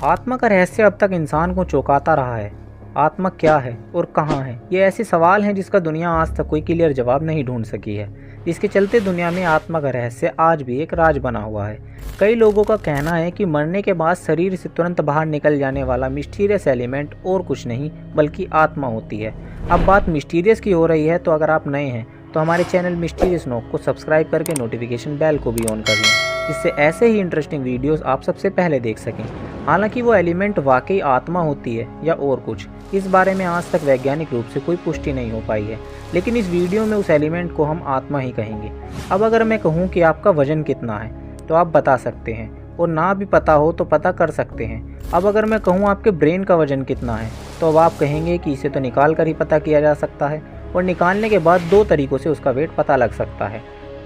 आत्मा का रहस्य अब तक इंसान को चौंकाता रहा है। आत्मा क्या है और कहाँ है, ये ऐसे सवाल हैं जिसका दुनिया आज तक कोई क्लियर जवाब नहीं ढूंढ सकी है। जिसके चलते दुनिया में आत्मा का रहस्य आज भी एक राज बना हुआ है। कई लोगों का कहना है कि मरने के बाद शरीर से तुरंत बाहर निकल जाने वाला मिस्टीरियस एलिमेंट और कुछ नहीं बल्कि आत्मा होती है। अब बात मिस्टीरियस की हो रही है, तो अगर आप नए हैं तो हमारे चैनल मिस्टीरियस नॉक को सब्सक्राइब करके नोटिफिकेशन बेल को भी ऑन कर लें, जिससे ऐसे ही इंटरेस्टिंग वीडियोस आप सबसे पहले देख सकें। हालांकि वो एलिमेंट वाकई आत्मा होती है या और कुछ, इस बारे में आज तक वैज्ञानिक रूप से कोई पुष्टि नहीं हो पाई है, लेकिन इस वीडियो में उस एलिमेंट को हम आत्मा ही कहेंगे। अब अगर मैं कहूँ कि आपका वजन कितना है तो आप बता सकते हैं, और ना भी पता हो तो पता कर सकते हैं। अब अगर मैं कहूँ आपके ब्रेन का वजन कितना है तो अब आप कहेंगे कि इसे तो निकाल कर ही पता किया जा सकता है, और निकालने के बाद दो तरीक़ों से उसका वेट पता लग सकता है।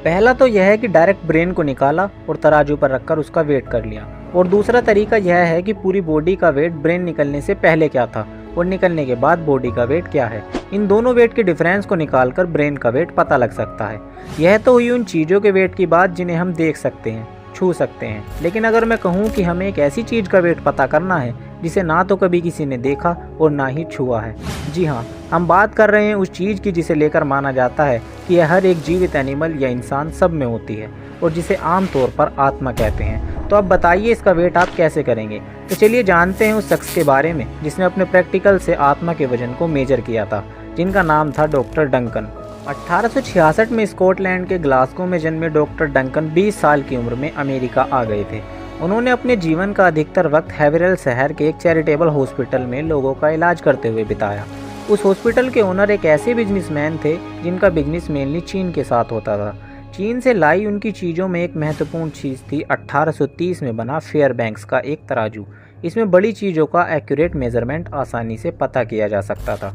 पहला तो यह है कि डायरेक्ट ब्रेन को निकाला और तराजू पर रखकर उसका वेट कर लिया, और दूसरा तरीका यह है कि पूरी बॉडी का वेट ब्रेन निकलने से पहले क्या था और निकलने के बाद बॉडी का वेट क्या है। इन दोनों वेट के डिफरेंस को निकालकर ब्रेन का वेट पता लग सकता है। यह तो हुई उन चीज़ों के वेट की बात जिन्हें हम देख सकते हैं, छू सकते हैं। लेकिन अगर मैं कहूँ कि हमें एक ऐसी चीज़ का वेट पता करना है जिसे ना तो कभी किसी ने देखा और ना ही छुआ है, जी हाँ, हम बात कर रहे हैं उस चीज़ की जिसे लेकर माना जाता है कि यह हर एक जीवित एनिमल या इंसान सब में होती है, और जिसे आमतौर पर आत्मा कहते हैं। तो अब बताइए इसका वेट आप कैसे करेंगे। तो चलिए जानते हैं उस शख्स के बारे में जिसने अपने प्रैक्टिकल से आत्मा के वजन को मेजर किया था, जिनका नाम था डॉक्टर डंकन। 1866 में स्कॉटलैंड के ग्लासगो में जन्मे डॉक्टर डंकन 20 साल की उम्र में अमेरिका आ गए थे। उन्होंने अपने जीवन का अधिकतर वक्त हैवेरल शहर के एक चैरिटेबल हॉस्पिटल में लोगों का इलाज करते हुए बिताया। उस हॉस्पिटल के ओनर एक ऐसे बिजनेसमैन थे जिनका बिजनेस मेनली चीन के साथ होता था। चीन से लाई उनकी चीज़ों में एक महत्वपूर्ण चीज़ थी 1830 में बना फेयरबैंक्स का एक तराजू। इसमें बड़ी चीज़ों का एक्यूरेट मेजरमेंट आसानी से पता किया जा सकता था।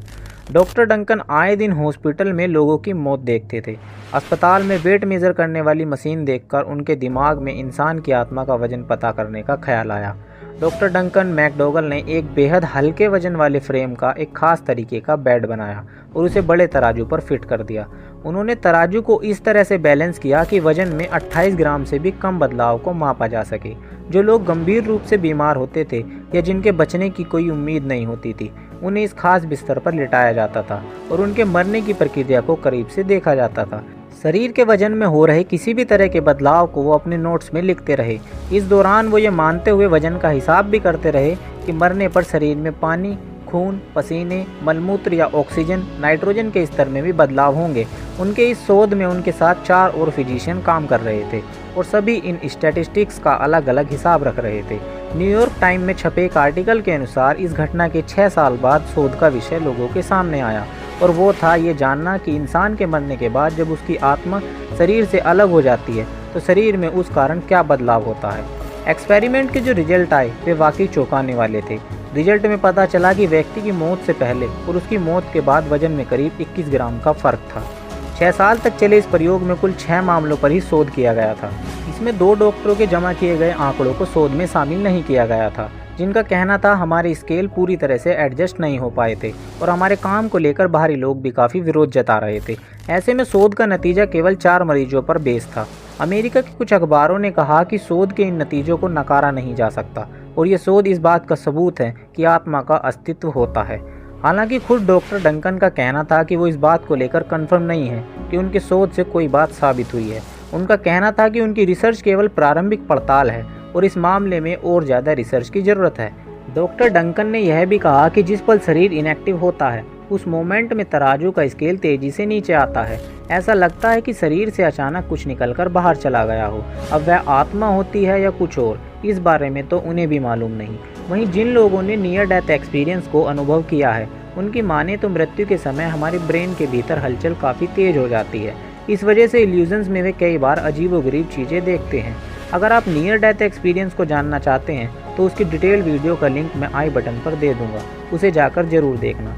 डॉक्टर डंकन आए दिन हॉस्पिटल में लोगों की मौत देखते थे। अस्पताल में वेट मेज़र करने वाली मशीन देखकर उनके दिमाग में इंसान की आत्मा का वजन पता करने का ख्याल आया। डॉक्टर डंकन मैकडोगल ने एक बेहद हल्के वजन वाले फ्रेम का एक खास तरीके का बेड बनाया और उसे बड़े तराजू पर फिट कर दिया। उन्होंने तराजू को इस तरह से बैलेंस किया कि वजन में 28 ग्राम से भी कम बदलाव को मापा जा सके। जो लोग गंभीर रूप से बीमार होते थे या जिनके बचने की कोई उम्मीद नहीं होती थी, उन्हें इस खास बिस्तर पर लिटाया जाता था और उनके मरने की प्रक्रिया को करीब से देखा जाता था। शरीर के वजन में हो रहे किसी भी तरह के बदलाव को वो अपने नोट्स में लिखते रहे। इस दौरान वो ये मानते हुए वजन का हिसाब भी करते रहे कि मरने पर शरीर में पानी, खून, पसीने, मलमूत्र या ऑक्सीजन, नाइट्रोजन के स्तर में भी बदलाव होंगे। उनके इस शोध में उनके साथ 4 और फिजिशियन काम कर रहे थे और सभी इन स्टैटिस्टिक्स का अलग अलग हिसाब रख रहे थे। न्यूयॉर्क टाइम में छपे एक आर्टिकल के अनुसार इस घटना के 6 साल बाद शोध का विषय लोगों के सामने आया, और वो था ये जानना कि इंसान के मरने के बाद जब उसकी आत्मा शरीर से अलग हो जाती है तो शरीर में उस कारण क्या बदलाव होता है। एक्सपेरिमेंट के जो रिजल्ट आए वे वाकई चौंकाने वाले थे। रिजल्ट में पता चला कि व्यक्ति की मौत से पहले और उसकी मौत के बाद वजन में करीब 21 ग्राम का फ़र्क था। 6 साल तक चले इस प्रयोग में कुल 6 मामलों पर ही शोध किया गया था। इसमें 2 डॉक्टरों के जमा किए गए आंकड़ों को शोध में शामिल नहीं किया गया था, जिनका कहना था हमारे स्केल पूरी तरह से एडजस्ट नहीं हो पाए थे और हमारे काम को लेकर बाहरी लोग भी काफ़ी विरोध जता रहे थे। ऐसे में शोध का नतीजा केवल 4 मरीजों पर बेस था। अमेरिका के कुछ अखबारों ने कहा कि शोध के इन नतीजों को नकारा नहीं जा सकता और ये शोध इस बात का सबूत है कि आत्मा का अस्तित्व होता है। हालांकि खुद डॉक्टर डंकन का कहना था कि वो इस बात को लेकर कन्फर्म नहीं है कि उनके शोध से कोई बात साबित हुई है। उनका कहना था कि उनकी रिसर्च केवल प्रारंभिक पड़ताल है और इस मामले में और ज़्यादा रिसर्च की ज़रूरत है। डॉक्टर डंकन ने यह भी कहा कि जिस पल शरीर इनएक्टिव होता है उस मोमेंट में तराजू का स्केल तेज़ी से नीचे आता है। ऐसा लगता है कि शरीर से अचानक कुछ निकलकर बाहर चला गया हो। अब वह आत्मा होती है या कुछ और, इस बारे में तो उन्हें भी मालूम नहीं। वहीं जिन लोगों ने नियर डेथ एक्सपीरियंस को अनुभव किया है उनकी माने तो मृत्यु के समय हमारे ब्रेन के भीतर हलचल काफ़ी तेज हो जाती है। इस वजह से इल्यूजन्स में वे कई बार अजीबोगरीब चीज़ें देखते हैं। अगर आप नियर डेथ एक्सपीरियंस को जानना चाहते हैं तो उसकी डिटेल वीडियो का लिंक मैं आई बटन पर दे दूंगा, उसे जाकर ज़रूर देखना।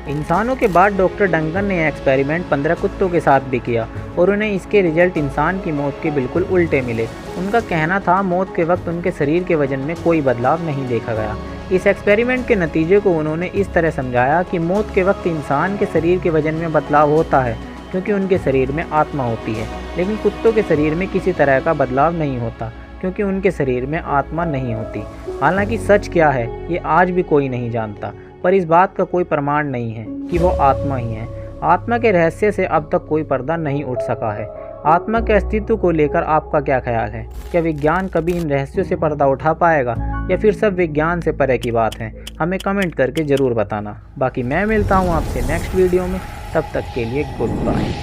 इंसानों के बाद डॉक्टर डंकन ने एक्सपेरिमेंट 15 कुत्तों के साथ भी किया और उन्हें इसके रिजल्ट इंसान की मौत के बिल्कुल उल्टे मिले। उनका कहना था मौत के वक्त उनके शरीर के वजन में कोई बदलाव नहीं देखा गया। इस एक्सपेरिमेंट के नतीजे को उन्होंने इस तरह समझाया कि मौत के वक्त इंसान के शरीर के वजन में बदलाव होता है क्योंकि उनके शरीर में आत्मा होती है, लेकिन कुत्तों के शरीर में किसी तरह का बदलाव नहीं होता। क्योंकि उनके शरीर में आत्मा नहीं होती। हालांकि सच क्या है ये आज भी कोई नहीं जानता, पर इस बात का कोई प्रमाण नहीं है कि वो आत्मा ही है। आत्मा के रहस्य से अब तक कोई पर्दा नहीं उठ सका है। आत्मा के अस्तित्व को लेकर आपका क्या ख्याल है? क्या विज्ञान कभी इन रहस्यों से पर्दा उठा पाएगा या फिर सब विज्ञान से परे की बात है? हमें कमेंट करके ज़रूर बताना। बाकी मैं मिलता हूँ आपसे नेक्स्ट वीडियो में, तब तक के लिए गुड बाय।